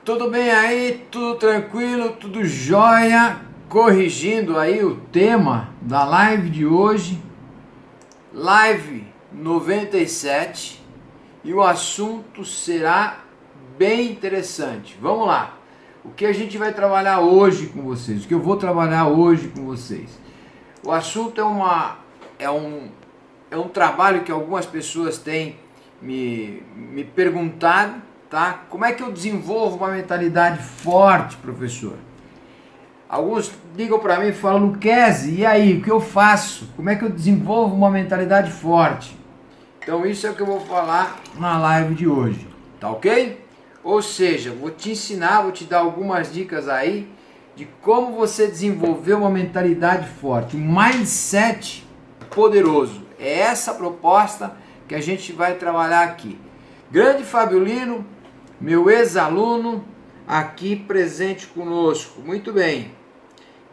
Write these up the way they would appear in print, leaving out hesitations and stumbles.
Tudo bem aí? Tudo tranquilo? Tudo jóia? Corrigindo aí o tema da live de hoje, live 97, e o assunto será bem interessante. Vamos lá. O que a gente vai trabalhar hoje com vocês? O que eu vou trabalhar hoje com vocês? O assunto é um trabalho que algumas pessoas têm me perguntado, tá? Como é que eu desenvolvo uma mentalidade forte, professor? Alguns ligam para mim e falam: Luquezzi, e aí, o que eu faço? Como é que eu desenvolvo uma mentalidade forte? Então isso é o que eu vou falar na live de hoje, tá ok? Ou seja, vou te ensinar, vou te dar algumas dicas aí de como você desenvolver uma mentalidade forte, um mindset poderoso. É essa a proposta que a gente vai trabalhar aqui. Grande Fábio Lino, meu ex-aluno, aqui presente conosco. Muito bem.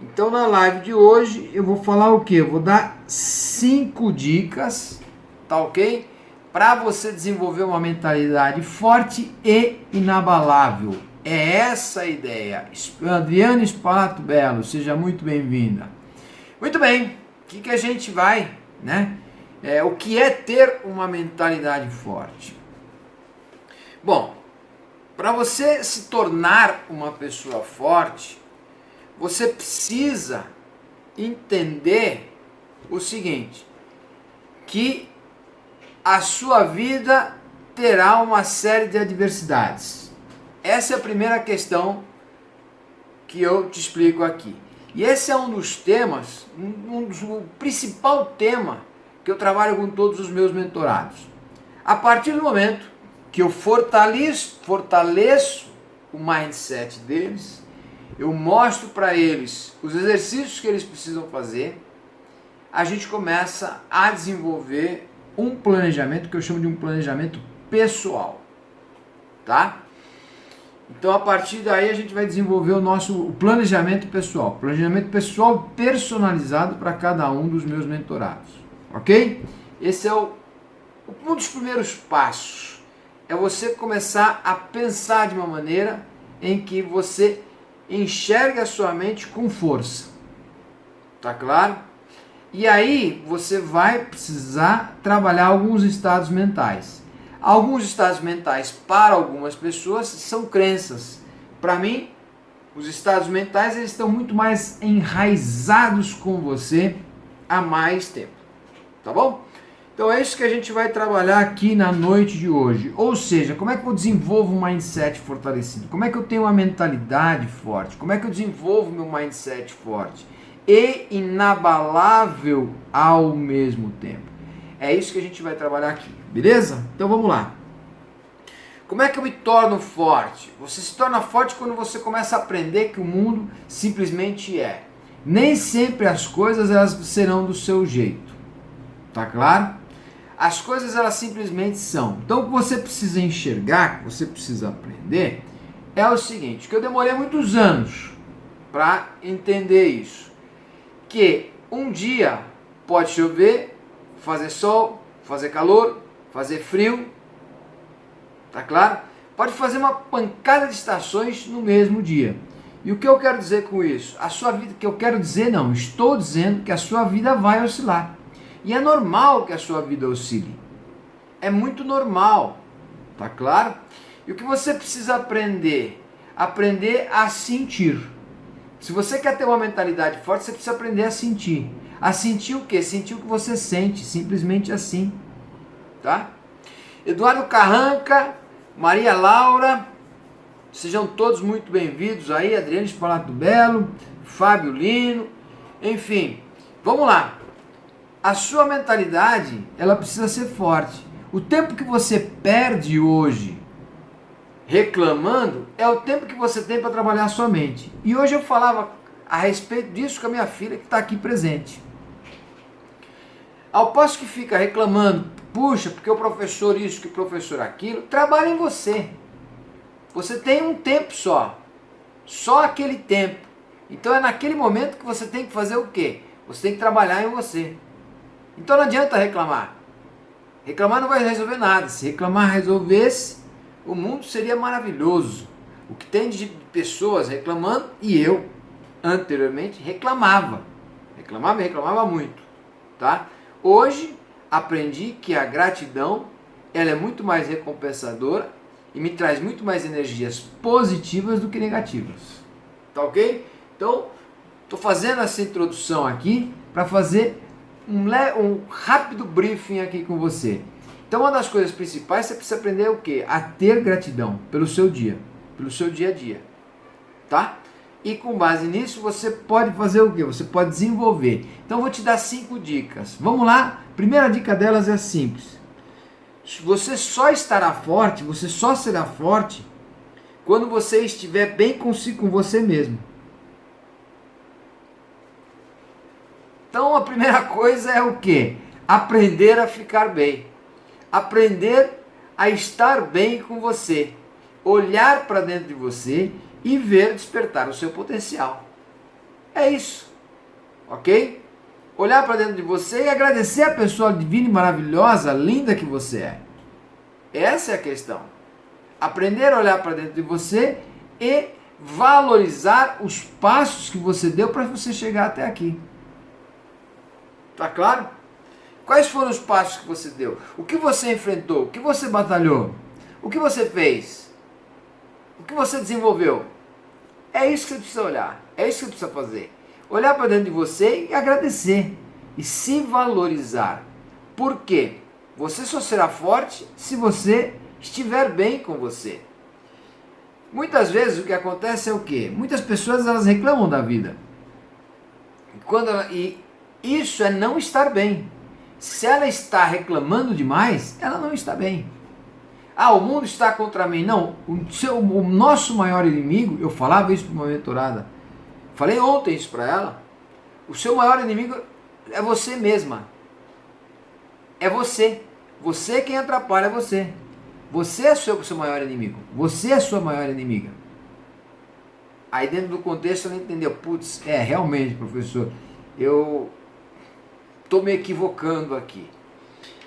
Então na live de hoje eu vou falar o que? Eu vou dar 5 dicas, tá ok? Para você desenvolver uma mentalidade forte e inabalável. É essa a ideia. Adriana Spalato Belo, seja muito bem-vinda. Muito bem, o que a gente vai, né? O que é ter uma mentalidade forte? Bom, para você se tornar uma pessoa forte, você precisa entender o seguinte, que a sua vida terá uma série de adversidades. Essa é a primeira questão que eu te explico aqui. E esse é um dos temas, o principal tema que eu trabalho com todos os meus mentorados. A partir do momento que eu fortaleço o mindset deles, eu mostro para eles os exercícios que eles precisam fazer, a gente começa a desenvolver um planejamento que eu chamo de um planejamento pessoal, tá? Então a partir daí a gente vai desenvolver o planejamento pessoal personalizado para cada um dos meus mentorados, ok? Esse é um dos primeiros passos, é você começar a pensar de uma maneira em que você enxerga a sua mente com força, tá claro? E aí você vai precisar trabalhar alguns estados mentais. Alguns estados mentais para algumas pessoas são crenças. Para mim, os estados mentais eles estão muito mais enraizados com você há mais tempo, tá bom? Então é isso que a gente vai trabalhar aqui na noite de hoje. Ou seja, como é que eu desenvolvo um mindset fortalecido? Como é que eu tenho uma mentalidade forte? Como é que eu desenvolvo meu mindset forte e inabalável ao mesmo tempo? É isso que a gente vai trabalhar aqui, beleza? Então vamos lá. Como é que eu me torno forte? Você se torna forte quando você começa a aprender que o mundo simplesmente é. Nem sempre as coisas elas serão do seu jeito, tá claro? As coisas elas simplesmente são. Então o que você precisa enxergar, que você precisa aprender, é o seguinte, que eu demorei muitos anos para entender isso. Que um dia pode chover, fazer sol, fazer calor, fazer frio, tá claro? Pode fazer uma pancada de estações no mesmo dia. E o que eu quero dizer com isso? A sua vida, que eu quero dizer não, estou dizendo que a sua vida vai oscilar. E é normal que a sua vida oscile. É muito normal, tá claro? E o que você precisa aprender? Aprender a sentir. Se você quer ter uma mentalidade forte, você precisa aprender a sentir. A sentir o quê? Sentir o que você sente, simplesmente assim, tá? Eduardo Carranca, Maria Laura, sejam todos muito bem-vindos aí, Adriano Spalato Belo, Fábio Lino, enfim, vamos lá. A sua mentalidade, ela precisa ser forte. O tempo que você perde hoje reclamando é o tempo que você tem para trabalhar a sua mente. E hoje eu falava a respeito disso com a minha filha que está aqui presente. Ao passo que fica reclamando, puxa, porque o professor isso, que o professor aquilo, trabalha em você. Você tem um tempo só aquele tempo. Então é naquele momento que você tem que fazer o quê? Você tem que trabalhar em você. Então não adianta reclamar. Reclamar não vai resolver nada. Se reclamar resolvesse, o mundo seria maravilhoso. O que tem de pessoas reclamando, e eu anteriormente reclamava muito, tá? Hoje aprendi que a gratidão, ela é muito mais recompensadora e me traz muito mais energias positivas do que negativas, tá ok? Então, estou fazendo essa introdução aqui para fazer um rápido briefing aqui com você. Então, uma das coisas principais, você precisa aprender o quê? A ter gratidão pelo seu dia a dia, tá? E com base nisso, você pode fazer o quê? Você pode desenvolver. Então, eu vou te dar 5 dicas. Vamos lá? Primeira dica delas é simples. Você só estará forte, você só será forte quando você estiver bem consigo, com você mesmo. Então, a primeira coisa é o quê? Aprender a ficar bem. Aprender a estar bem com você. Olhar para dentro de você e ver despertar o seu potencial. É isso. Ok? Olhar para dentro de você e agradecer a pessoa divina e maravilhosa, linda que você é. Essa é a questão. Aprender a olhar para dentro de você e valorizar os passos que você deu para você chegar até aqui. Tá claro? Quais foram os passos que você deu? O que você enfrentou? O que você batalhou? O que você fez? O que você desenvolveu? É isso que você precisa olhar. É isso que você precisa fazer. Olhar para dentro de você e agradecer. E se valorizar. Por quê? Você só será forte se você estiver bem com você. Muitas vezes o que acontece é o quê? Muitas pessoas elas reclamam da vida. E isso é não estar bem. Se ela está reclamando demais, ela não está bem. Ah, o mundo está contra mim. Não, o nosso maior inimigo, eu falava isso para uma mentorada, falei ontem isso para ela, o seu maior inimigo é você mesma. É você. Você quem atrapalha você. Você é o seu maior inimigo. Você é a sua maior inimiga. Aí dentro do contexto ela entendeu, putz, realmente, professor, eu estou me equivocando aqui.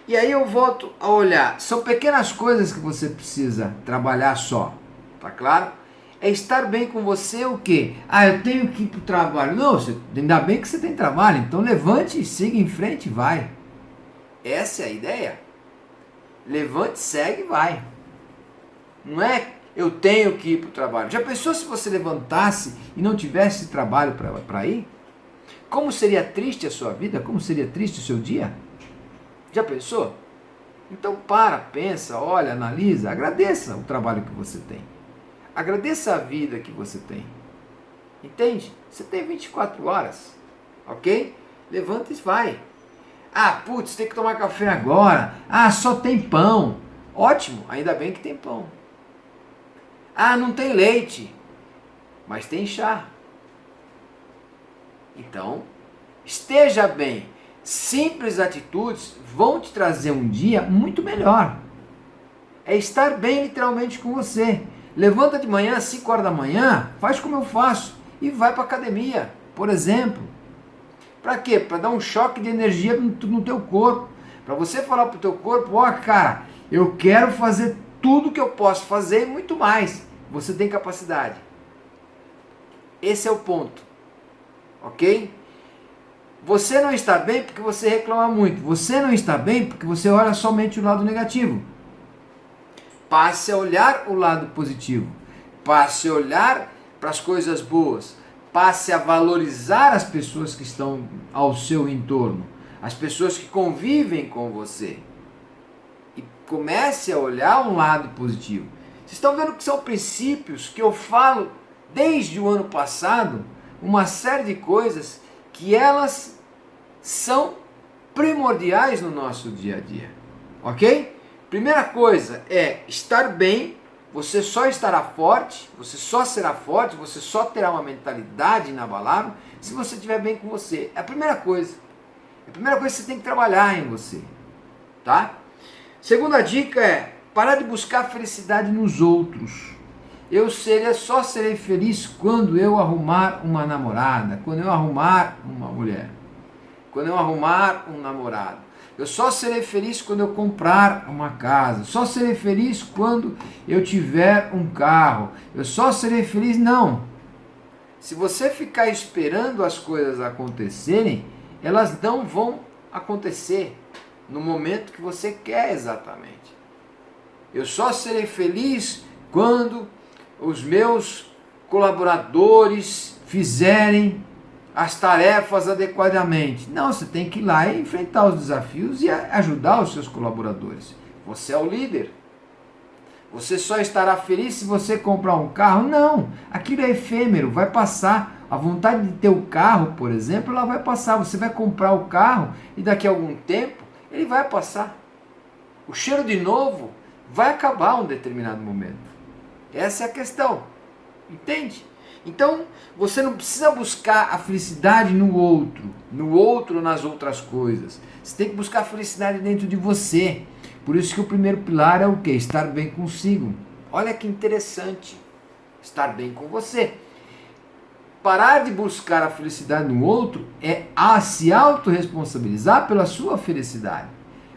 E aí eu volto a olhar, são pequenas coisas que você precisa trabalhar só, tá claro? É estar bem com você o quê? Ah, eu tenho que ir para o trabalho. Não, ainda bem que você tem trabalho, então levante, siga em frente e vai. Essa é a ideia. Levante, segue e vai. Não é eu tenho que ir para o trabalho. Já pensou se você levantasse e não tivesse trabalho para ir? Como seria triste a sua vida? Como seria triste o seu dia? Já pensou? Então pensa, olha, analisa, agradeça o trabalho que você tem. Agradeça a vida que você tem. Entende? Você tem 24 horas, ok? Levanta e vai. Ah, putz, tem que tomar café agora. Ah, só tem pão. Ótimo, ainda bem que tem pão. Ah, não tem leite, mas tem chá. Então, esteja bem. Simples atitudes vão te trazer um dia muito melhor. É estar bem literalmente com você. Levanta de manhã, às 5 horas da manhã, faz como eu faço e vai para a academia, por exemplo. Para quê? Para dar um choque de energia no teu corpo. Para você falar para o teu corpo, ó, cara, eu quero fazer tudo que eu posso fazer e muito mais. Você tem capacidade. Esse é o ponto. Ok? Você não está bem porque você reclama muito. Você não está bem porque você olha somente o lado negativo. Passe a olhar o lado positivo. Passe a olhar para as coisas boas. Passe a valorizar as pessoas que estão ao seu entorno. As pessoas que convivem com você. E comece a olhar um lado positivo. Vocês estão vendo que são princípios que eu falo desde o ano passado. Uma série de coisas que elas são primordiais no nosso dia a dia, ok? Primeira coisa é estar bem, você só estará forte, você só será forte, você só terá uma mentalidade inabalável se você estiver bem com você. É a primeira coisa. É a primeira coisa que você tem que trabalhar em você, tá? Segunda dica é parar de buscar felicidade nos outros. Só serei feliz quando eu arrumar uma namorada, quando eu arrumar uma mulher, quando eu arrumar um namorado. Eu só serei feliz quando eu comprar uma casa. Só serei feliz quando eu tiver um carro. Eu só serei feliz. Não. Se você ficar esperando as coisas acontecerem, elas não vão acontecer no momento que você quer exatamente. Eu só serei feliz quando os meus colaboradores fizerem as tarefas adequadamente. Não, você tem que ir lá e enfrentar os desafios e ajudar os seus colaboradores. Você é o líder. Você só estará feliz se você comprar um carro? Não, aquilo é efêmero, vai passar. A vontade de ter o carro, por exemplo, ela vai passar. Você vai comprar o carro e daqui a algum tempo ele vai passar. O cheiro de novo vai acabar em um determinado momento. Essa é a questão. Entende? Então, você não precisa buscar a felicidade no outro, nas outras coisas. Você tem que buscar a felicidade dentro de você. Por isso que o primeiro pilar é o quê? Estar bem consigo. Olha que interessante. Estar bem com você. Parar de buscar a felicidade no outro é se autorresponsabilizar pela sua felicidade.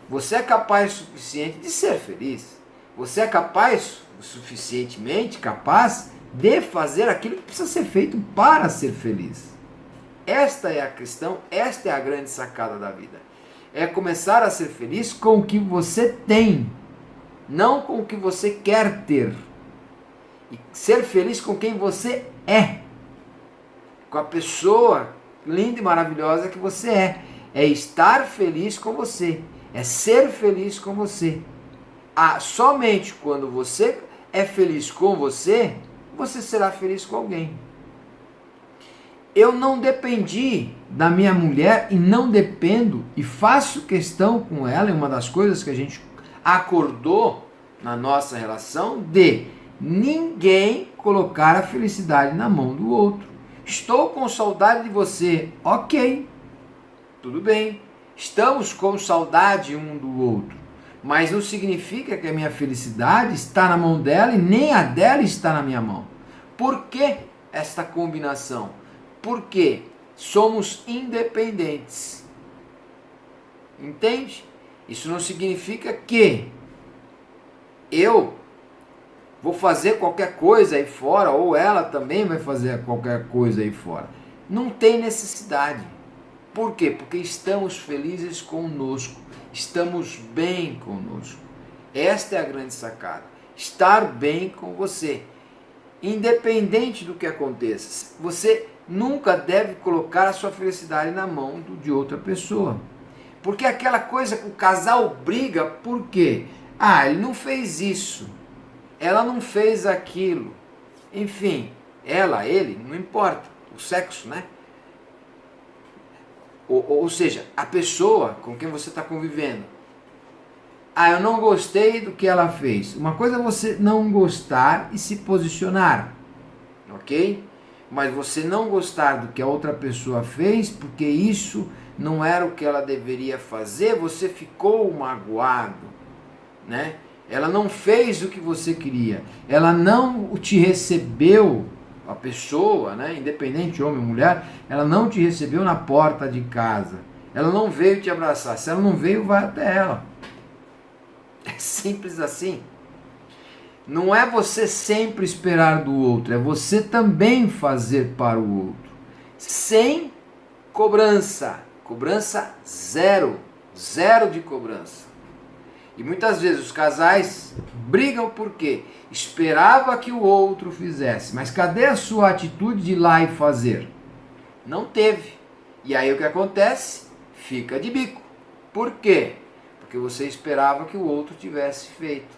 Você é capaz o suficiente de ser feliz. Você é capaz, suficientemente capaz, de fazer aquilo que precisa ser feito para ser feliz. Esta é a questão, esta é a grande sacada da vida. É começar a ser feliz com o que você tem, não com o que você quer ter. E ser feliz com quem você é, com a pessoa linda e maravilhosa que você é. É estar feliz com você, é ser feliz com você. Somente quando você é feliz com você, você será feliz com alguém. Eu não dependi da minha mulher e não dependo e faço questão com ela, é uma das coisas que a gente acordou na nossa relação, de ninguém colocar a felicidade na mão do outro. Estou com saudade de você, ok, tudo bem, estamos com saudade um do outro, mas não significa que a minha felicidade está na mão dela e nem a dela está na minha mão. Por que esta combinação? Porque somos independentes. Entende? Isso não significa que eu vou fazer qualquer coisa aí fora, ou ela também vai fazer qualquer coisa aí fora. Não tem necessidade. Por quê? Porque estamos felizes conosco, estamos bem conosco. Esta é a grande sacada. Estar bem com você. Independente do que aconteça, você nunca deve colocar a sua felicidade na mão de outra pessoa. Porque aquela coisa que o casal briga, por quê? Ele não fez isso, ela não fez aquilo. Enfim, ela, ele, não importa, o sexo, né? Ou seja, a pessoa com quem você está convivendo. Eu não gostei do que ela fez. Uma coisa é você não gostar e se posicionar, ok? Mas você não gostar do que a outra pessoa fez, porque isso não era o que ela deveria fazer, você ficou magoado, né? Ela não fez o que você queria, ela não te recebeu, a pessoa, né? Independente, homem ou mulher, ela não te recebeu na porta de casa, ela não veio te abraçar, se ela não veio, vai até ela. É simples assim. Não é você sempre esperar do outro, é você também fazer para o outro. Sem cobrança. Cobrança zero. Zero de cobrança. E muitas vezes os casais brigam porque esperava que o outro fizesse. Mas cadê a sua atitude de ir lá e fazer? Não teve. E aí o que acontece? Fica de bico. Por quê? Porque você esperava que o outro tivesse feito.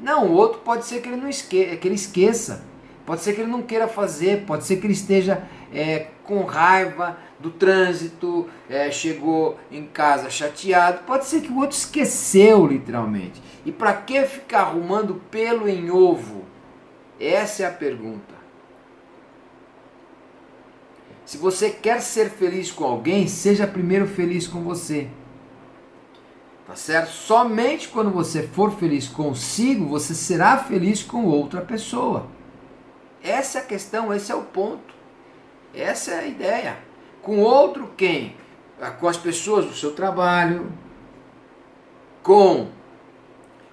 Não, o outro pode ser que ele não esqueça, pode ser que ele não queira fazer, pode ser que ele esteja com raiva do trânsito, chegou em casa chateado, pode ser que o outro esqueceu literalmente. E para que ficar arrumando pelo em ovo? Essa é a pergunta. Se você quer ser feliz com alguém, seja primeiro feliz com você. Tá certo? Somente quando você for feliz consigo, você será feliz com outra pessoa. Essa é a questão, esse é o ponto. Essa é a ideia. Com outro quem? Com as pessoas do seu trabalho, com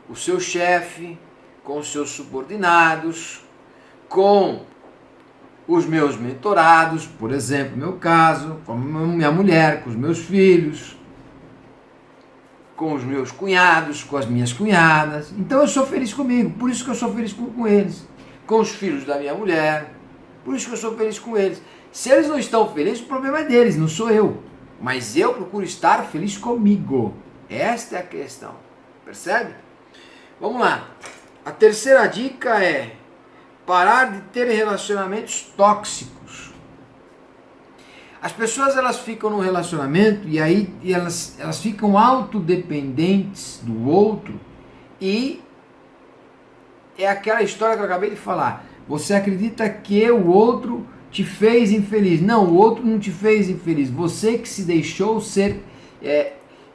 o seu chefe, com os seus subordinados, com os meus mentorados, por exemplo, no meu caso, com a minha mulher, com os meus filhos, com os meus cunhados, com as minhas cunhadas. Então eu sou feliz comigo, por isso que eu sou feliz com eles. Com os filhos da minha mulher, por isso que eu sou feliz com eles. Se eles não estão felizes, o problema é deles, não sou eu. Mas eu procuro estar feliz comigo. Esta é a questão. Percebe? Vamos lá. A terceira dica é parar de ter relacionamentos tóxicos. As pessoas elas ficam num relacionamento e aí elas ficam autodependentes do outro e é aquela história que eu acabei de falar. Você acredita que o outro te fez infeliz. Não, o outro não te fez infeliz. Você que se deixou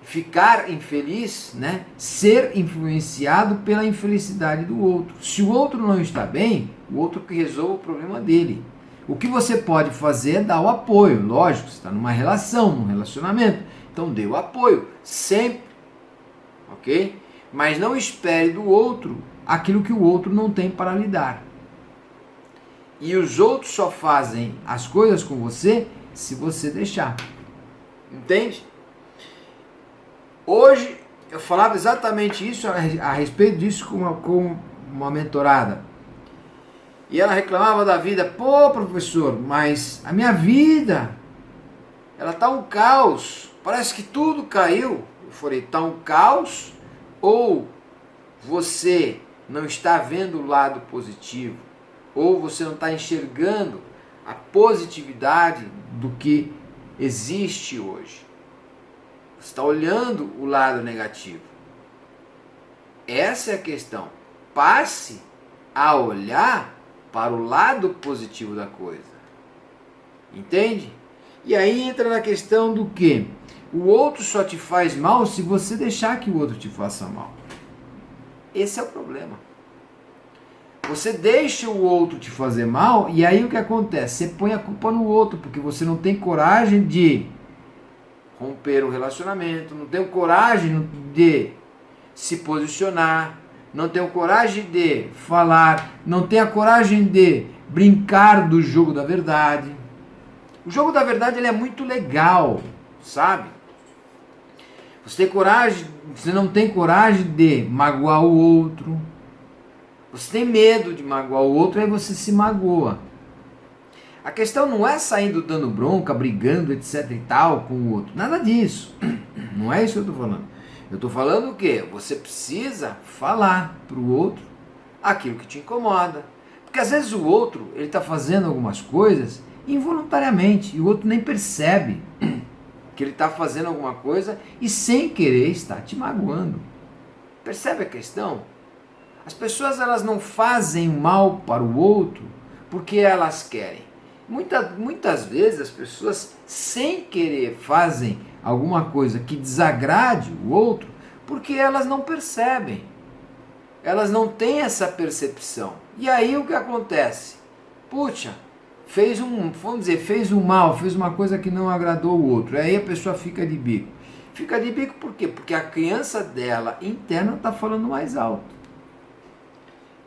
ficar infeliz, né? Ser influenciado pela infelicidade do outro. Se o outro não está bem, o outro que resolve o problema dele. O que você pode fazer é dar o apoio. Lógico, você está numa relação, num relacionamento. Então dê o apoio, sempre. Ok? Mas não espere do outro aquilo que o outro não tem para lhe dar. E os outros só fazem as coisas com você se você deixar. Entende? Hoje eu falava exatamente isso, a respeito disso com uma mentorada. E ela reclamava da vida. Pô, professor, mas a minha vida, ela tá um caos. Parece que tudo caiu. Eu falei, tá um caos? Ou você não está vendo o lado positivo? Ou você não está enxergando a positividade do que existe hoje? Você está olhando o lado negativo. Essa é a questão. Passe a olhar para o lado positivo da coisa. Entende? E aí entra na questão do que? O outro só te faz mal se você deixar que o outro te faça mal. Esse é o problema. Você deixa o outro te fazer mal e aí o que acontece? Você põe a culpa no outro, porque você não tem coragem de romper o relacionamento, não tem coragem de se posicionar, não tem coragem de falar, não tem a coragem de brincar do jogo da verdade. O jogo da verdade ele é muito legal, sabe? Você não tem coragem de magoar o outro. Você tem medo de magoar o outro, aí você se magoa. A questão não é saindo dando bronca, brigando, etc e tal com o outro. Nada disso. Não é isso que eu estou falando. Eu estou falando o quê? Você precisa falar para o outro aquilo que te incomoda. Porque às vezes o outro, ele está fazendo algumas coisas involuntariamente e o outro nem percebe que ele está fazendo alguma coisa e sem querer está te magoando. Percebe a questão? As pessoas elas não fazem mal para o outro porque elas querem. Muitas vezes as pessoas sem querer fazem alguma coisa que desagrade o outro porque elas não percebem. Elas não têm essa percepção. E aí o que acontece? Puxa, fez um mal, fez uma coisa que não agradou o outro. Aí a pessoa fica de bico. Fica de bico por quê? Porque a criança dela interna está falando mais alto.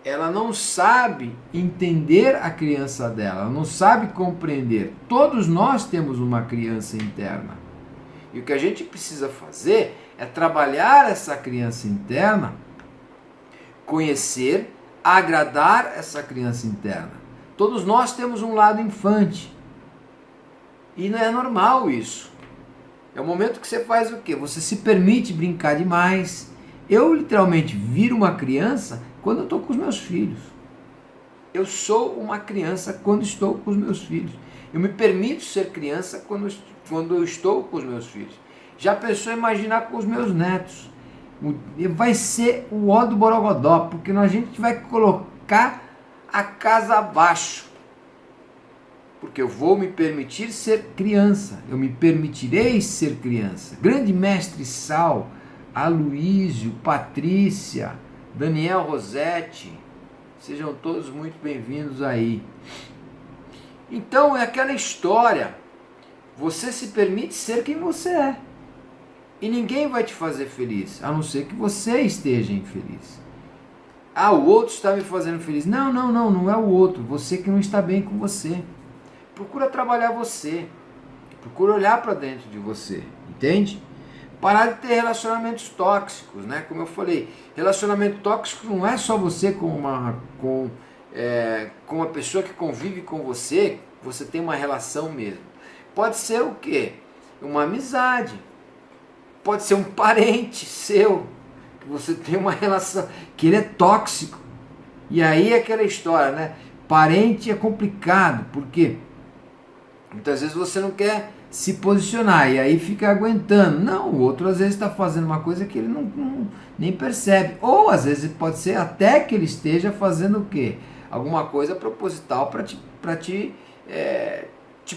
Ela não sabe entender a criança dela, ela não sabe compreender. Todos nós temos uma criança interna. E o que a gente precisa fazer é trabalhar essa criança interna, conhecer, agradar essa criança interna. Todos nós temos um lado infante. E não é normal isso. É o momento que você faz o quê? Você se permite brincar demais. Eu literalmente viro uma criança quando eu estou com os meus filhos. Eu sou uma criança quando estou com os meus filhos. Eu me permito ser criança quando eu estou com os meus filhos. Já pensou em imaginar com os meus netos? Vai ser o ó do Borogodó, porque a gente vai colocar a casa abaixo. Porque eu vou me permitir ser criança. Eu me permitirei ser criança. Grande mestre Sal, Aloísio, Patrícia, Daniel Rossetti, sejam todos muito bem-vindos aí. Então é aquela história, você se permite ser quem você é. E ninguém vai te fazer feliz, a não ser que você esteja infeliz. Ah, o outro está me fazendo feliz. Não é o outro. Você que não está bem com você. Procura trabalhar você. Procura olhar para dentro de você. Entende? Parar de ter relacionamentos tóxicos, né? Como eu falei, relacionamento tóxico não é só você com uma pessoa que convive com você tem uma relação mesmo. Pode ser o quê? Uma amizade. Pode ser um parente seu, que você tem uma relação, que ele é tóxico. E aí é aquela história, né? Parente é complicado, porque muitas vezes você não quer se posicionar e aí fica aguentando. Não, o outro às vezes está fazendo uma coisa que ele nem percebe. Ou às vezes pode ser até que ele esteja fazendo o quê? Alguma coisa proposital para te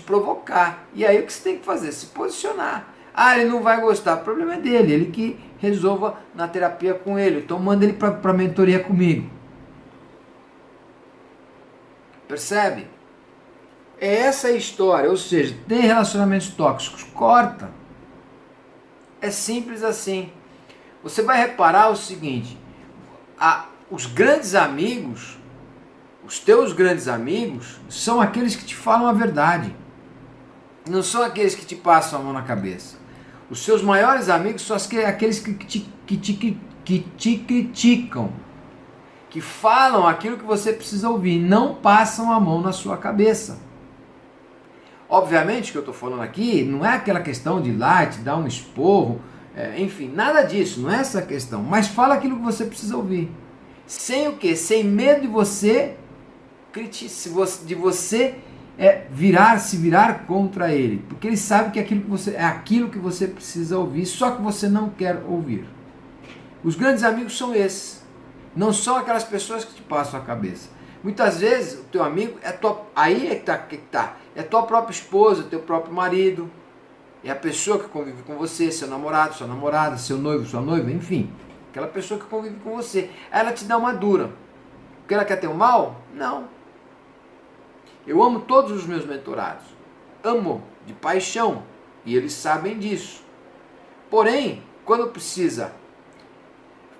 provocar. E aí o que você tem que fazer? Se posicionar. Ah, ele não vai gostar, o problema é dele, ele que resolva na terapia com ele. Então manda ele para mentoria comigo. Percebe? É essa a história, ou seja, tem relacionamentos tóxicos, corta. É simples assim. Você vai reparar o seguinte, os grandes amigos, os teus grandes amigos, são aqueles que te falam a verdade. Não são aqueles que te passam a mão na cabeça. Os seus maiores amigos são aqueles que te criticam, que falam aquilo que você precisa ouvir, não passam a mão na sua cabeça. Obviamente que eu estou falando aqui não é aquela questão de ir lá te dar um esporro, enfim, nada disso, não é essa a questão. Mas fala aquilo que você precisa ouvir. Sem o quê? Sem medo de você se virar contra ele. Porque ele sabe que é aquilo que você precisa ouvir, só que você não quer ouvir. Os grandes amigos são esses. Não são aquelas pessoas que te passam a cabeça. Muitas vezes o teu amigo é é tua própria esposa, teu próprio marido, é a pessoa que convive com você, seu namorado, sua namorada, seu noivo, sua noiva, enfim, aquela pessoa que convive com você. Ela te dá uma dura. Porque ela quer ter o mal? Não. Eu amo todos os meus mentorados. Amo de paixão. E eles sabem disso. Porém, quando precisa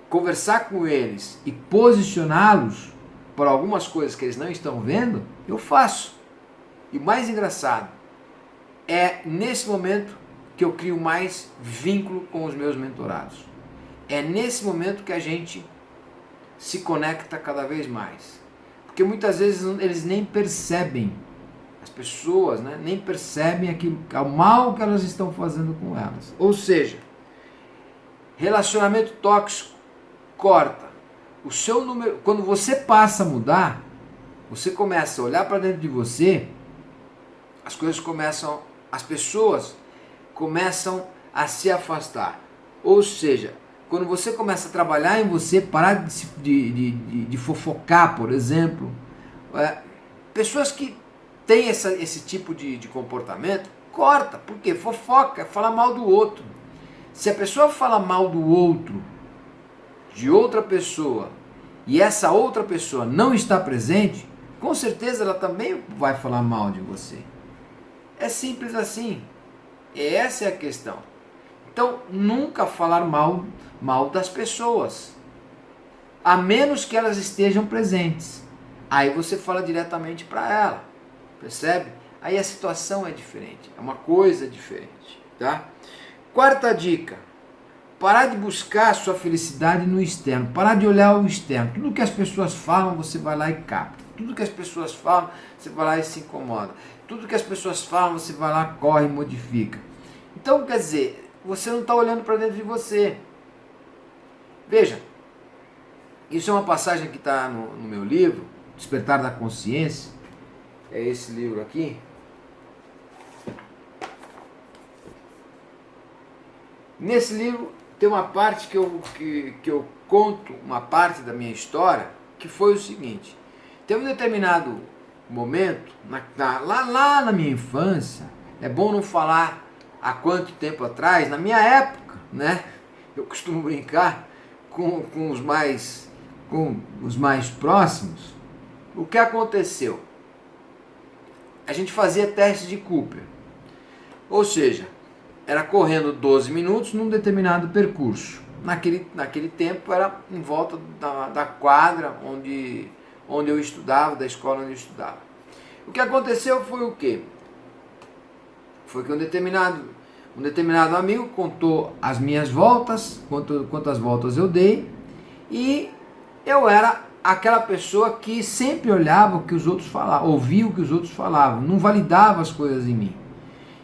conversar com eles e posicioná-los por algumas coisas que eles não estão vendo, eu faço. E o mais engraçado, é nesse momento que eu crio mais vínculo com os meus mentorados. É nesse momento que a gente se conecta cada vez mais. Porque muitas vezes eles nem percebem, as pessoas, né, nem percebem o mal que elas estão fazendo com elas. Ou seja, relacionamento tóxico corta. O seu número, quando você passa a mudar, você começa a olhar para dentro de você, as pessoas começam a se afastar. Ou seja, quando você começa a trabalhar em você, parar de fofocar, por exemplo, pessoas que têm esse tipo de comportamento, corta, porque fofoca, fala mal do outro. Se a pessoa fala mal do outro, de outra pessoa, e essa outra pessoa não está presente, com certeza ela também vai falar mal de você. É simples assim. Essa é a questão. Então, nunca falar mal das pessoas, a menos que elas estejam presentes. Aí você fala diretamente para ela, percebe? Aí a situação é diferente, é uma coisa diferente, tá? Quarta dica: parar de buscar a sua felicidade no externo, parar de olhar o externo. Tudo que as pessoas falam, você vai lá e capta. Tudo que as pessoas falam, você vai lá e se incomoda. Tudo que as pessoas falam, você vai lá, corre e modifica. Então, quer dizer, você não está olhando para dentro de você. Veja, isso é uma passagem que está no meu livro, Despertar da Consciência. É esse livro aqui. Nesse livro tem uma parte que eu conto, uma parte da minha história, que foi o seguinte. Tem um determinado momento, lá na minha infância, é bom não falar há quanto tempo atrás, na minha época, né? Eu costumo brincar com os mais próximos. O que aconteceu? A gente fazia teste de Cooper. Ou seja, era correndo 12 minutos num determinado percurso. Naquele tempo era em volta da quadra onde eu estudava, da escola onde eu estudava. O que aconteceu foi o quê? Foi que um determinado amigo contou as minhas voltas, quantas voltas eu dei, e eu era aquela pessoa que sempre olhava o que os outros falavam, ouvia o que os outros falavam, não validava as coisas em mim.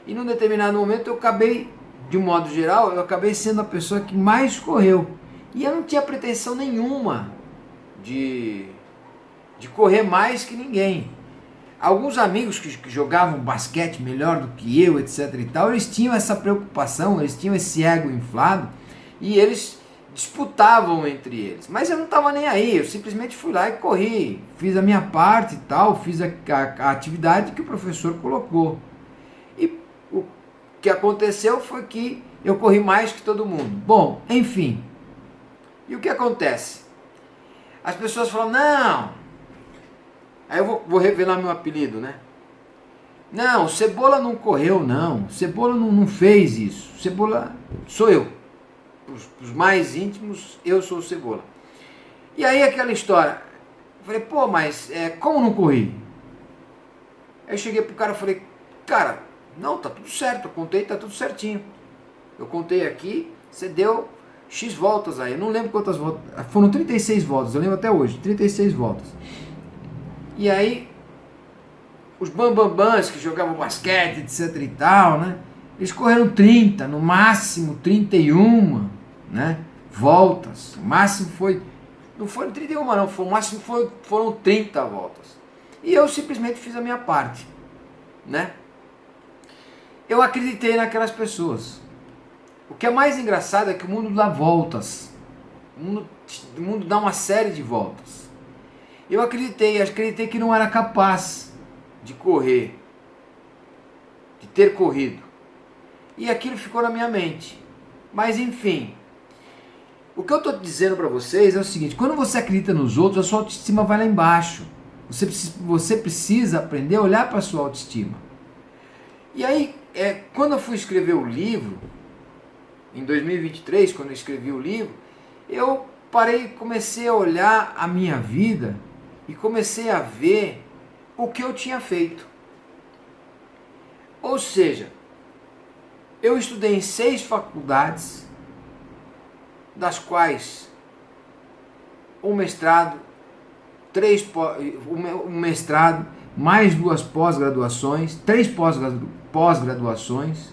E num determinado momento eu acabei, de um modo geral, eu acabei sendo a pessoa que mais correu. E eu não tinha pretensão nenhuma de correr mais que ninguém. Alguns amigos que jogavam basquete melhor do que eu, etc e tal, eles tinham essa preocupação, eles tinham esse ego inflado e eles disputavam entre eles. Mas eu não estava nem aí, eu simplesmente fui lá e corri, fiz a minha parte e tal, fiz a atividade que o professor colocou. E o que aconteceu foi que eu corri mais que todo mundo. Bom, enfim. E o que acontece? As pessoas falam, não... Aí eu vou revelar meu apelido, né? Não, Cebola não correu, não. Cebola não fez isso. Cebola sou eu. Os mais íntimos, eu sou o Cebola. E aí aquela história. Eu falei, pô, mas como não corri? Aí eu cheguei pro cara e falei, cara, não, tá tudo certo. Eu contei, tá tudo certinho. Eu contei aqui, você deu X voltas aí. Eu não lembro quantas voltas. Foram 36 voltas, eu lembro até hoje. 36 voltas. E aí, os bambambãs que jogavam basquete, etc e tal, né? Eles correram 30, no máximo 31, né? Voltas. O máximo foi... Não foram 31 não, o máximo foram 30 voltas. E eu simplesmente fiz a minha parte, né? Eu acreditei naquelas pessoas. O que é mais engraçado é que o mundo dá voltas. O mundo dá uma série de voltas. Eu acreditei que não era capaz de correr, de ter corrido. E aquilo ficou na minha mente. Mas enfim, o que eu estou dizendo para vocês é o seguinte, quando você acredita nos outros, a sua autoestima vai lá embaixo. Você precisa aprender a olhar para a sua autoestima. E aí, quando eu fui escrever o livro, em 2023, quando eu escrevi o livro, eu parei e comecei a olhar a minha vida e comecei a ver o que eu tinha feito. Ou seja, eu estudei em 6 faculdades, das quais um mestrado, um mestrado, mais 2 pós-graduações, 3 pós-graduações,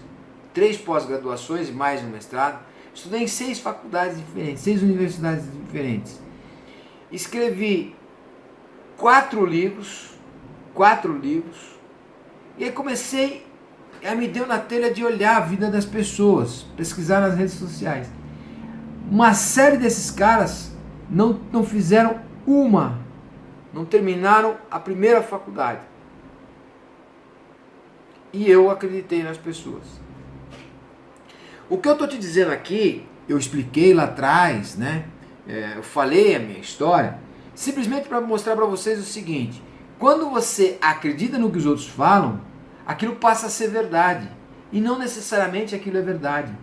3 pós-graduações e mais um mestrado. Estudei em 6 faculdades diferentes, 6 universidades diferentes. Escrevi 4 livros, e aí comecei, me deu na telha de olhar a vida das pessoas, pesquisar nas redes sociais. Uma série desses caras não fizeram não terminaram a primeira faculdade. E eu acreditei nas pessoas. O que eu estou te dizendo aqui, eu expliquei lá atrás, né? Eu falei a minha história, simplesmente para mostrar para vocês o seguinte: quando você acredita no que os outros falam, aquilo passa a ser verdade. E não necessariamente aquilo é verdade.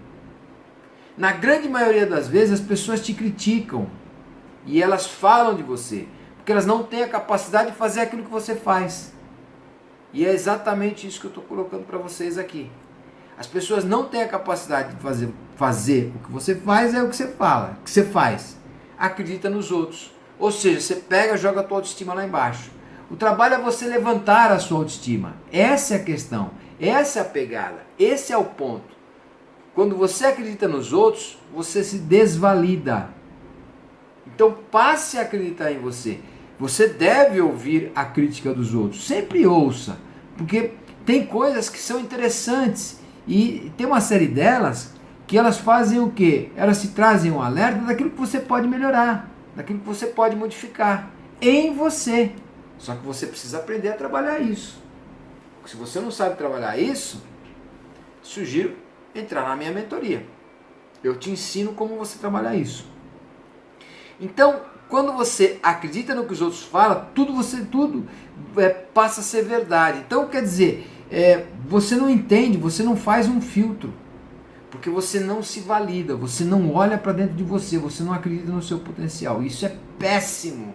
Na grande maioria das vezes as pessoas te criticam e elas falam de você, porque elas não têm a capacidade de fazer aquilo que você faz. E é exatamente isso que eu estou colocando para vocês aqui. As pessoas não têm a capacidade de fazer o que você faz, é o que você fala, o que você faz. Acredita nos outros. Ou seja, você pega e joga a tua autoestima lá embaixo. O trabalho é você levantar a sua autoestima. Essa é a questão, essa é a pegada, esse é o ponto. Quando você acredita nos outros, você se desvalida. Então passe a acreditar em você. Você deve ouvir a crítica dos outros. Sempre ouça, porque tem coisas que são interessantes e tem uma série delas que elas fazem o quê? Elas te trazem um alerta daquilo que você pode melhorar, daquilo que você pode modificar em você. Só que você precisa aprender a trabalhar isso. Se você não sabe trabalhar isso, sugiro entrar na minha mentoria. Eu te ensino como você trabalhar isso. Então, quando você acredita no que os outros falam, tudo passa a ser verdade. Então, quer dizer, você não entende, você não faz um filtro. Porque você não se valida, você não olha para dentro de você, você não acredita no seu potencial. Isso é péssimo.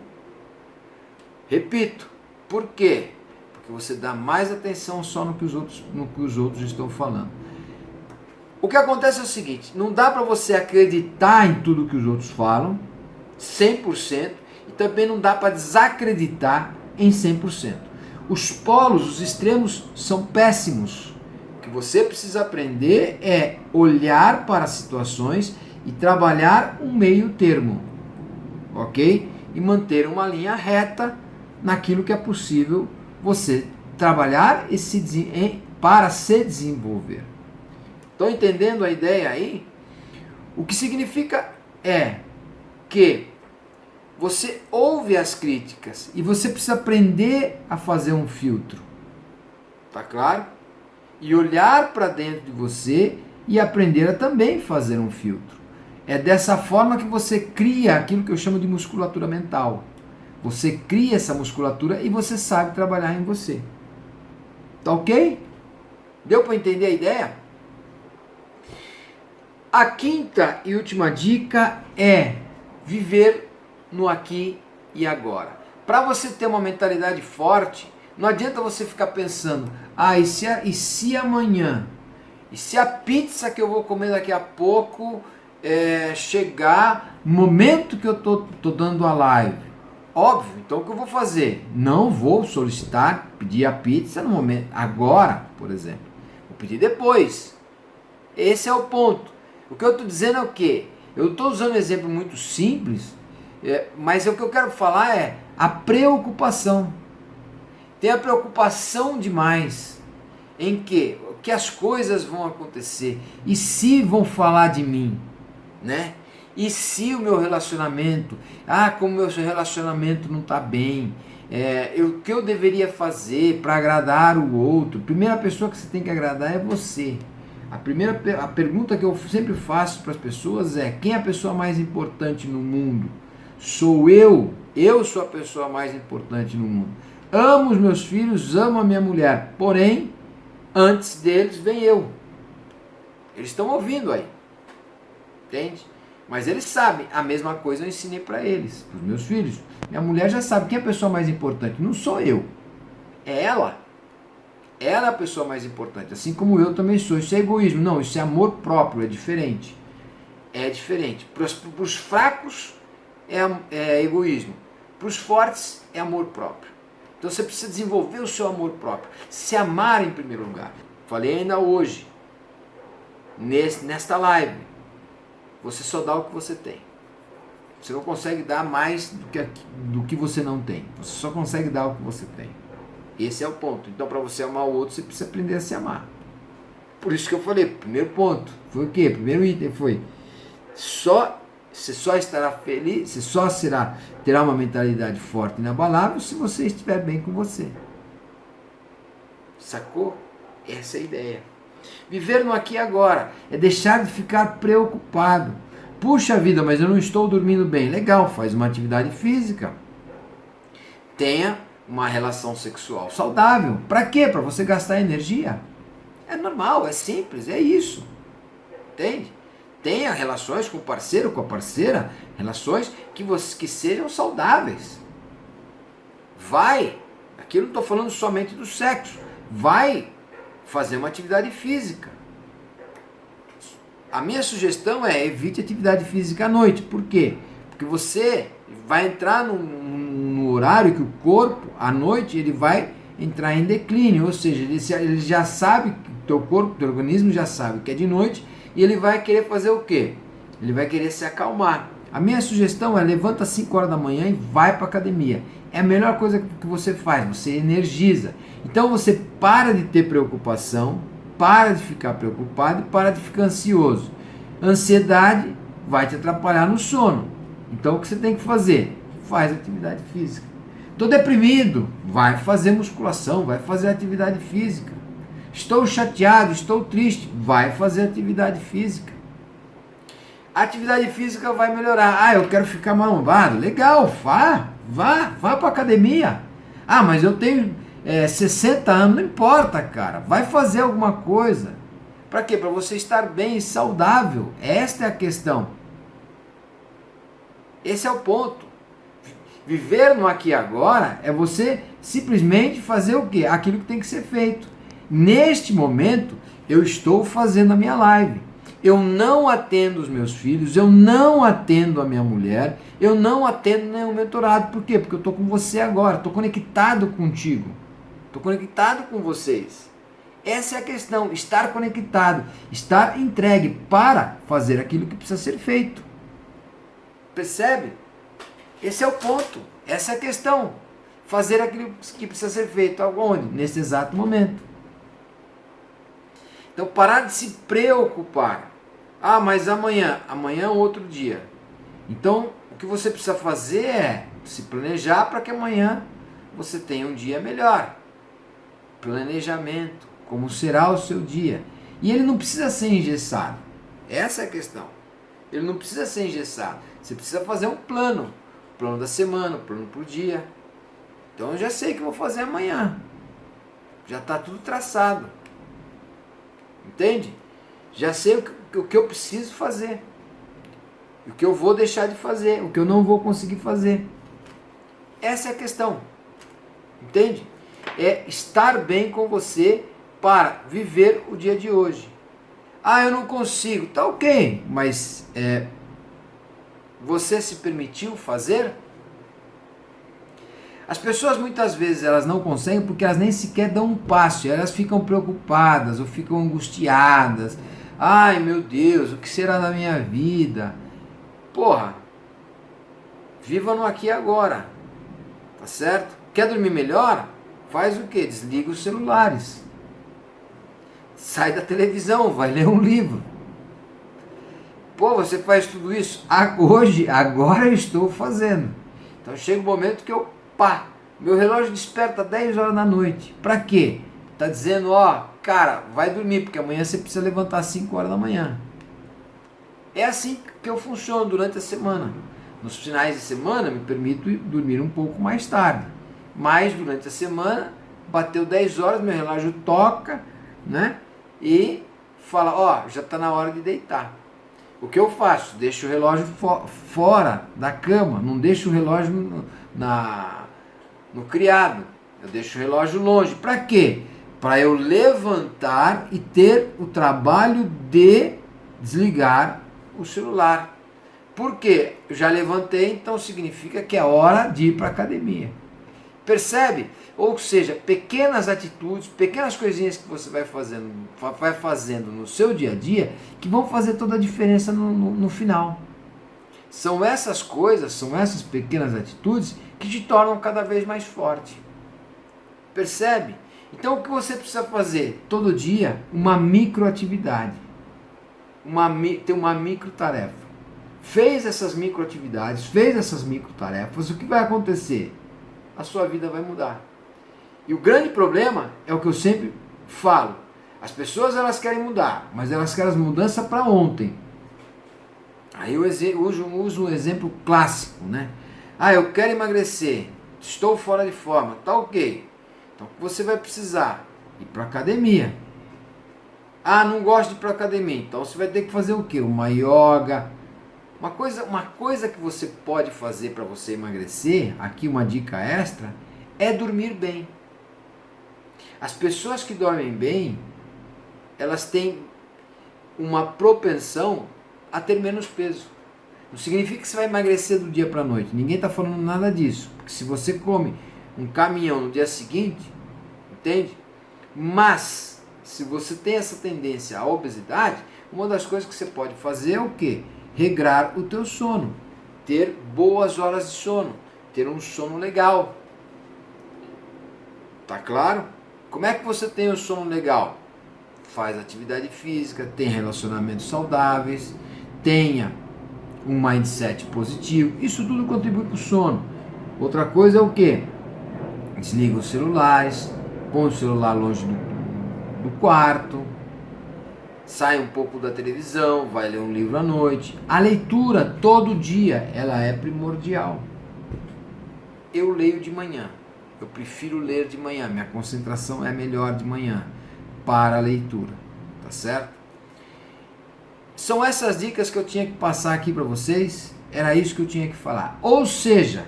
Repito, por quê? Porque você dá mais atenção só no que os outros estão falando. O que acontece é o seguinte, não dá para você acreditar em tudo que os outros falam, 100%, e também não dá para desacreditar em 100%. Os polos, os extremos são péssimos. O que você precisa aprender é olhar para as situações e trabalhar um meio termo, ok? E manter uma linha reta naquilo que é possível você trabalhar para se desenvolver. Estão entendendo a ideia aí? O que significa é que você ouve as críticas e você precisa aprender a fazer um filtro. Tá claro? E olhar para dentro de você e aprender a também fazer um filtro. É dessa forma que você cria aquilo que eu chamo de musculatura mental. Você cria essa musculatura e você sabe trabalhar em você. Tá ok? Deu para entender a ideia? A quinta e última dica é viver no aqui e agora. Para você ter uma mentalidade forte, não adianta você ficar pensando, e se amanhã? E se a pizza que eu vou comer daqui a pouco chegar no momento que eu tô dando a live? Óbvio, então o que eu vou fazer? Não vou solicitar, pedir a pizza no momento, agora, por exemplo. Vou pedir depois. Esse é o ponto. O que eu estou dizendo é o quê? Eu estou usando um exemplo muito simples, mas o que eu quero falar é a preocupação. Tem a preocupação demais em que as coisas vão acontecer e se vão falar de mim, né? E se o meu relacionamento, como o meu relacionamento não está bem, o que eu deveria fazer para agradar o outro? A primeira pessoa que você tem que agradar é você. A pergunta que eu sempre faço para as pessoas é: quem é a pessoa mais importante no mundo? Sou eu. Eu sou a pessoa mais importante no mundo. Amo os meus filhos, amo a minha mulher. Porém, antes deles vem eu. Eles estão ouvindo aí. Entende? Mas eles sabem. A mesma coisa eu ensinei para eles, para os meus filhos. Minha mulher já sabe quem é a pessoa mais importante. Não sou eu. É ela. Ela é a pessoa mais importante, assim como eu também sou. Isso é egoísmo. Não, isso é amor próprio, é diferente. É diferente. Para os fracos é egoísmo. Para os fortes é amor próprio. Então você precisa desenvolver o seu amor próprio. Se amar em primeiro lugar. Falei ainda hoje, nesta live, você só dá o que você tem. Você não consegue dar mais do que você não tem. Você só consegue dar o que você tem. Esse é o ponto. Então, para você amar o outro, você precisa aprender a se amar. Por isso que eu falei, primeiro ponto foi o quê? Primeiro item foi você só estará feliz, você só terá uma mentalidade forte e inabalável se você estiver bem com você. Sacou? Essa é a ideia. Viver no aqui e agora é deixar de ficar preocupado. Puxa vida, mas eu não estou dormindo bem. Legal, faz uma atividade física. Tenha uma relação sexual saudável. Para quê? Para você gastar energia. É normal, é simples, é isso. Entende? Tenha relações com o parceiro, com a parceira, relações que sejam saudáveis. Aqui eu não estou falando somente do sexo, vai fazer uma atividade física. A minha sugestão é evite atividade física à noite. Por quê? Porque você vai entrar no horário que o corpo, à noite, ele vai entrar em declínio, ou seja, ele já sabe, o teu corpo, o teu organismo já sabe que é de noite, e ele vai querer fazer o quê? Ele vai querer se acalmar. A minha sugestão é: levanta às 5 horas da manhã e vai para a academia. É a melhor coisa que você faz, você energiza. Então você para de ter preocupação, para de ficar preocupado e para de ficar ansioso. Ansiedade vai te atrapalhar no sono. Então o que você tem que fazer? Faz atividade física. Estou deprimido, vai fazer musculação, vai fazer atividade física. Estou chateado, estou triste, vai fazer atividade física. A atividade física vai melhorar. Eu quero ficar marombado. Legal, vá para academia. Mas eu tenho 60 anos, não importa, cara. Vai fazer alguma coisa. Para quê? Para você estar bem e saudável. Esta é a questão. Esse é o ponto. Viver no aqui e agora é você simplesmente fazer o quê? Aquilo que tem que ser feito. Neste momento, eu estou fazendo a minha live. Eu não atendo os meus filhos, eu não atendo a minha mulher, eu não atendo nenhum mentorado. Por quê? Porque eu estou com você agora, estou conectado contigo, estou conectado com vocês. Essa é a questão, estar conectado, estar entregue para fazer aquilo que precisa ser feito. Percebe? Esse é o ponto, essa é a questão. Fazer aquilo que precisa ser feito, aonde? Nesse exato momento. Então parar de se preocupar. Ah, mas amanhã é outro dia. Então o que você precisa fazer é se planejar para que amanhã você tenha um dia melhor. Planejamento, como será o seu dia. E ele não precisa ser engessado. Essa é a questão. Ele não precisa ser engessado. Você precisa fazer um plano. Plano da semana, plano para o dia. Então eu já sei o que vou fazer amanhã. Já está tudo traçado. Entende? Já sei o que eu preciso fazer. O que eu vou deixar de fazer. O que eu não vou conseguir fazer. Essa é a questão. Entende? É estar bem com você para viver o dia de hoje. Ah, eu não consigo. Tá ok. Mas você se permitiu fazer? As pessoas muitas vezes elas não conseguem porque elas nem sequer dão um passo. Elas ficam preocupadas ou ficam angustiadas. Ai meu Deus, o que será da minha vida? Porra, viva no aqui e agora. Tá certo? Quer dormir melhor? Faz o quê? Desliga os celulares. Sai da televisão, vai ler um livro. Pô, você faz tudo isso? Agora eu estou fazendo. Então chega um momento que meu relógio desperta 10 horas da noite. Pra quê? Tá dizendo, cara, vai dormir, porque amanhã você precisa levantar às 5 horas da manhã. É assim que eu funciono durante a semana. Nos finais de semana, me permito dormir um pouco mais tarde. Mas durante a semana, bateu 10 horas, meu relógio toca, né? E fala, já está na hora de deitar. O que eu faço? Deixo o relógio fora da cama, não deixo o relógio no criado. Eu deixo o relógio longe. Para quê? Para eu levantar e ter o trabalho de desligar o celular. Por quê? Eu já levantei, então significa que é hora de ir para a academia. Percebe? Ou seja, pequenas atitudes, pequenas coisinhas que você vai fazendo no seu dia a dia, que vão fazer toda a diferença no final. São essas coisas, são essas pequenas atitudes que te tornam cada vez mais forte. Percebe? Então o que você precisa fazer? Todo dia, uma microatividade. Ter uma microtarefa. Fez essas microatividades, fez essas microtarefas, o que vai acontecer? A sua vida vai mudar. E o grande problema é o que eu sempre falo. As pessoas elas querem mudar, mas elas querem mudança para ontem. Aí eu uso um exemplo clássico, né? Eu quero emagrecer, estou fora de forma, tá ok. Então o que você vai precisar? Ir para academia. Não gosto de ir para academia, então você vai ter que fazer o quê? Uma yoga. Uma coisa que você pode fazer para você emagrecer, aqui uma dica extra, é dormir bem. As pessoas que dormem bem, elas têm uma propensão a ter menos peso. Não significa que você vai emagrecer do dia para a noite. Ninguém está falando nada disso. Porque se você come um caminhão no dia seguinte, entende? Mas, se você tem essa tendência à obesidade, uma das coisas que você pode fazer é o quê? Regrar o teu sono. Ter boas horas de sono. Ter um sono legal. Tá claro? Como é que você tem um sono legal? Faz atividade física, tem relacionamentos saudáveis, tenha um mindset positivo. Isso tudo contribui para o sono. Outra coisa é o quê? Desliga os celulares, põe o celular longe do quarto, sai um pouco da televisão, vai ler um livro à noite. A leitura todo dia, ela é primordial. Eu leio de manhã. Eu prefiro ler de manhã. Minha concentração é melhor de manhã para a leitura. Tá certo? são essas dicas que eu tinha que passar aqui para vocês. Era isso que eu tinha que falar. Ou seja,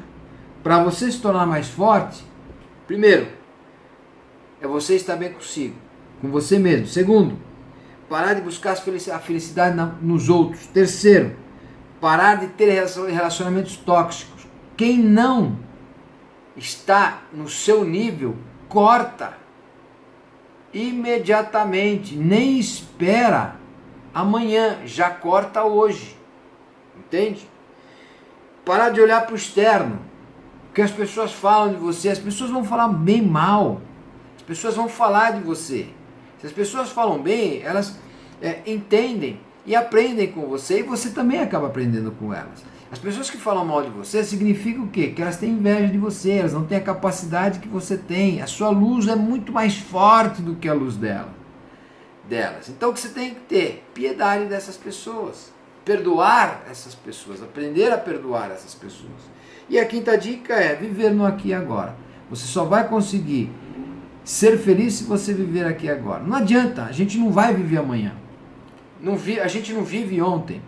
para você se tornar mais forte, primeiro, é você estar bem consigo, com você mesmo. Segundo, parar de buscar a felicidade nos outros. Terceiro, parar de ter relacionamentos tóxicos. Quem não está no seu nível, corta imediatamente, nem espera amanhã, já corta hoje, entende? Parar de olhar para o externo, o que as pessoas falam de você. As pessoas vão falar bem mal, as pessoas vão falar de você. Se as pessoas falam bem, elas entendem e aprendem com você, e você também acaba aprendendo com elas. As pessoas que falam mal de você significa o quê? Que elas têm inveja de você, elas não têm a capacidade que você tem. A sua luz é muito mais forte do que a luz delas. Então o que você tem que ter? Piedade dessas pessoas. Perdoar essas pessoas, aprender a perdoar essas pessoas. E a quinta dica é viver no aqui e agora. Você só vai conseguir ser feliz se você viver aqui e agora. Não adianta, a gente não vai viver amanhã. A gente não vive ontem.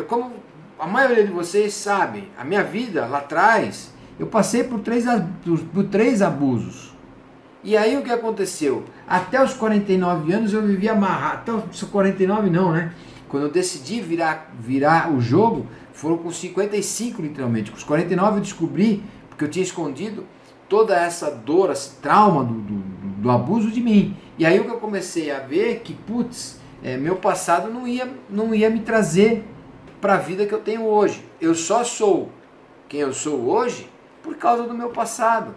Como a maioria de vocês sabe, a minha vida lá atrás, eu passei por três abusos. E aí o que aconteceu? Até os 49 anos eu vivia amarrado. Até os 49 não, né? Quando eu decidi virar o jogo, foram com 55 literalmente. Com os 49 eu descobri, porque eu tinha escondido toda essa dor, esse trauma do abuso de mim. E aí o que eu comecei a ver que, meu passado não ia me trazer para a vida que eu tenho hoje. Eu só sou quem eu sou hoje por causa do meu passado.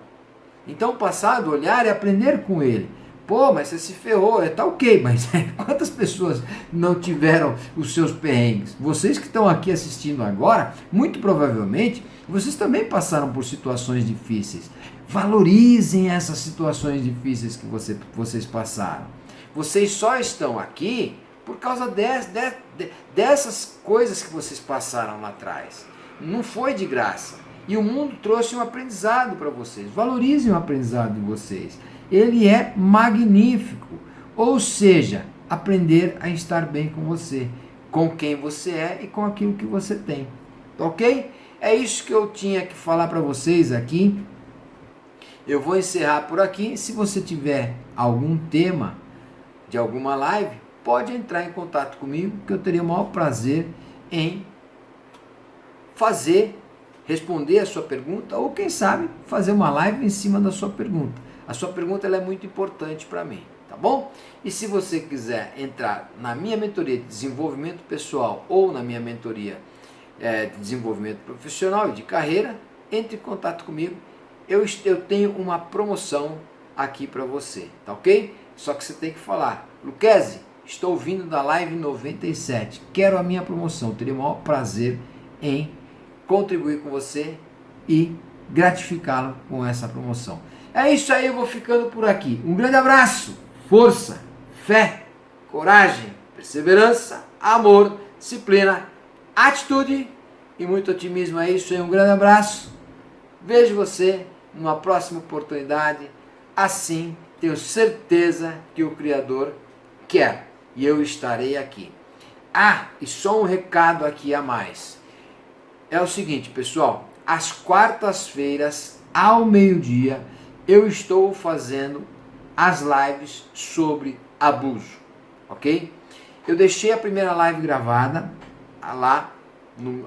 Então o passado, olhar e aprender com ele. Pô, mas você se ferrou, tá ok, mas quantas pessoas não tiveram os seus perrengues? Vocês que estão aqui assistindo agora, muito provavelmente, vocês também passaram por situações difíceis. Valorizem essas situações difíceis que vocês passaram. Vocês só estão aqui por causa dessas coisas que vocês passaram lá atrás. Não foi de graça. E o mundo trouxe um aprendizado para vocês. Valorizem o aprendizado de vocês. Ele é magnífico. Ou seja, aprender a estar bem com você, com quem você é e com aquilo que você tem. Ok? É isso que eu tinha que falar para vocês aqui. Eu vou encerrar por aqui. Se você tiver algum tema de alguma live, pode entrar em contato comigo, que eu teria o maior prazer em responder a sua pergunta, ou quem sabe fazer uma live em cima da sua pergunta. A sua pergunta ela é muito importante para mim, tá bom? E se você quiser entrar na minha mentoria de desenvolvimento pessoal ou na minha mentoria de desenvolvimento profissional e de carreira, entre em contato comigo. Eu tenho uma promoção aqui para você, tá ok? Só que você tem que falar: Lucchesi, estou vindo da live 97, quero a minha promoção. Teria o maior prazer em contribuir com você e gratificá-lo com essa promoção. É isso aí, eu vou ficando por aqui. Um grande abraço, força, fé, coragem, perseverança, amor, disciplina, atitude e muito otimismo. É isso aí, um grande abraço. Vejo você numa próxima oportunidade. Assim, tenho certeza que o Criador quer e eu estarei aqui. E só um recado aqui a mais. É o seguinte, pessoal, às quartas-feiras, ao meio-dia, eu estou fazendo as lives sobre abuso, ok? Eu deixei a primeira live gravada lá,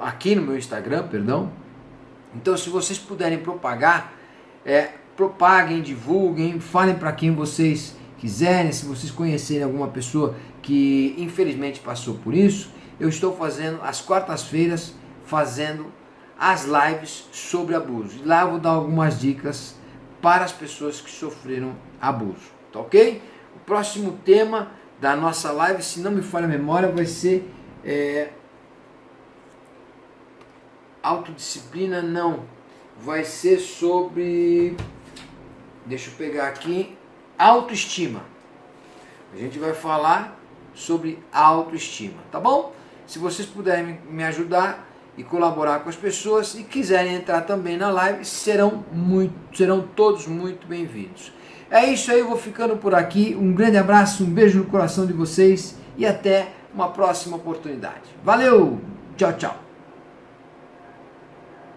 aqui no meu Instagram, perdão. Então, se vocês puderem propagar, propaguem, divulguem, falem para quem vocês quiserem. Se vocês conhecerem alguma pessoa que infelizmente passou por isso, eu estou fazendo às quartas-feiras, fazendo as lives sobre abuso. E lá eu vou dar algumas dicas para as pessoas que sofreram abuso, tá ok? O próximo tema da nossa live, se não me falha a memória, vai ser autodisciplina, não. Vai ser sobre, deixa eu pegar aqui, autoestima. A gente vai falar sobre autoestima, tá bom? Se vocês puderem me ajudar e colaborar com as pessoas e quiserem entrar também na live, serão todos muito bem-vindos. É isso aí, eu vou ficando por aqui. Um grande abraço, um beijo no coração de vocês e até uma próxima oportunidade. Valeu, tchau, tchau.